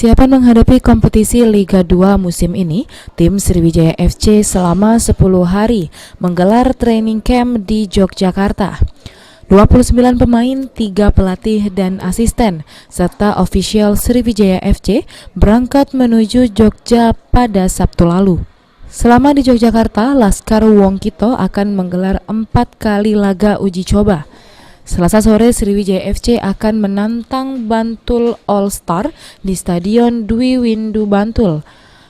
Persiapan menghadapi kompetisi Liga 2 musim ini, tim Sriwijaya FC selama 10 hari menggelar training camp di Yogyakarta. 29 pemain, 3 pelatih dan asisten, serta ofisial Sriwijaya FC berangkat menuju Jogja pada Sabtu lalu. Selama di Yogyakarta, Laskar Wongkito akan menggelar 4 kali laga uji coba. Selasa sore, Sriwijaya FC akan menantang Bantul All Star di Stadion Dwi Windu Bantul.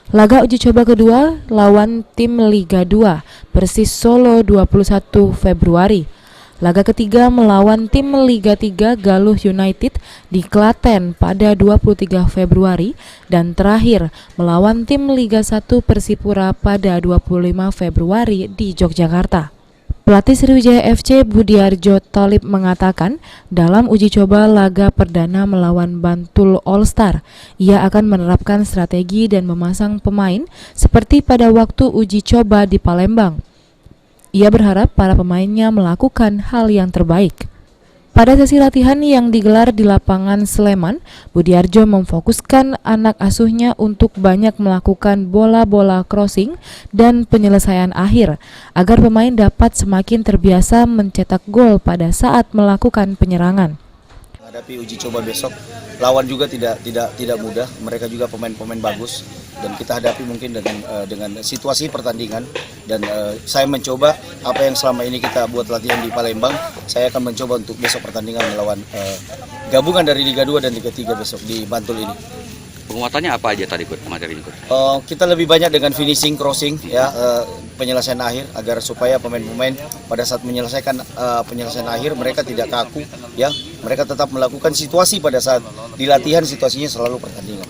Laga uji coba kedua lawan tim Liga 2 Persis Solo 21 Februari. Laga ketiga melawan tim Liga 3 Galuh United di Klaten pada 23 Februari dan terakhir melawan tim Liga 1 Persipura pada 25 Februari di Yogyakarta. Pelatih Sriwijaya FC Budiarjo Tholib mengatakan dalam uji coba laga perdana melawan Bantul All Star, ia akan menerapkan strategi dan memasang pemain seperti pada waktu uji coba di Palembang. Ia berharap para pemainnya melakukan hal yang terbaik. Pada sesi latihan yang digelar di lapangan Sleman, Budiarjo memfokuskan anak asuhnya untuk banyak melakukan bola-bola crossing dan penyelesaian akhir, agar pemain dapat semakin terbiasa mencetak gol pada saat melakukan penyerangan. Menghadapi uji coba besok, lawan juga tidak mudah. Mereka juga pemain-pemain bagus dan kita hadapi mungkin dengan situasi pertandingan. Dan saya mencoba apa yang selama ini kita buat latihan di Palembang, saya akan mencoba untuk besok pertandingan melawan gabungan dari Liga 2 dan Liga 3 besok di Bantul ini. Penguatannya apa aja tadi materinya? Kita lebih banyak dengan finishing, crossing, ya, penyelesaian akhir agar supaya pemain-pemain pada saat menyelesaikan penyelesaian akhir mereka tidak kaku, ya, mereka tetap melakukan situasi pada saat di latihan, situasinya selalu pertandingan.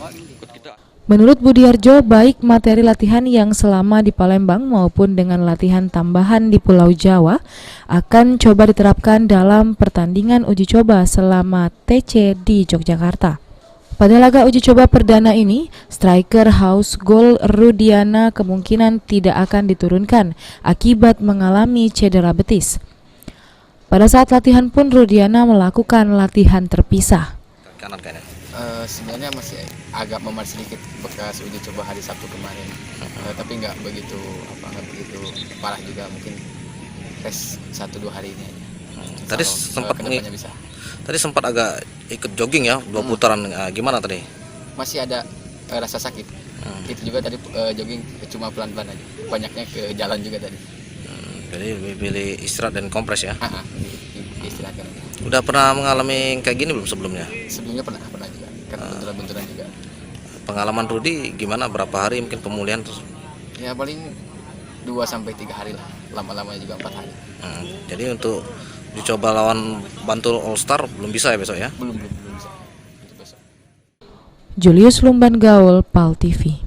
Menurut Budiarjo, baik materi latihan yang selama di Palembang maupun dengan latihan tambahan di Pulau Jawa akan coba diterapkan dalam pertandingan uji coba selama TC di Yogyakarta. Pada laga uji coba perdana ini, striker House Goal Rudiana kemungkinan tidak akan diturunkan akibat mengalami cedera betis. Pada saat latihan pun Rudiana melakukan latihan terpisah. Sebenarnya masih agak memar sedikit bekas uji coba hari Sabtu kemarin, tapi nggak begitu parah juga, mungkin tes 1-2 hari ini aja. Tadi sempat agak ikut jogging ya, 2 putaran. Gimana tadi? Masih ada rasa sakit. Itu juga tadi jogging cuma pelan-pelan aja. Banyaknya ke jalan juga tadi. Jadi lebih pilih istirahat dan kompres ya? Istirahatkan. Udah pernah mengalami kayak gini belum sebelumnya? Sebelumnya pernah juga. Karena benturan-benturan juga. Pengalaman Rudi gimana? Berapa hari mungkin pemulihan terus? Ya paling 2-3 hari lah. Lama-lamanya juga 4 hari. Jadi untuk dicoba lawan Bantul All Star belum bisa ya besok ya? Belum bisa. Itu besok. Julius Lumban Gaul, PAL TV.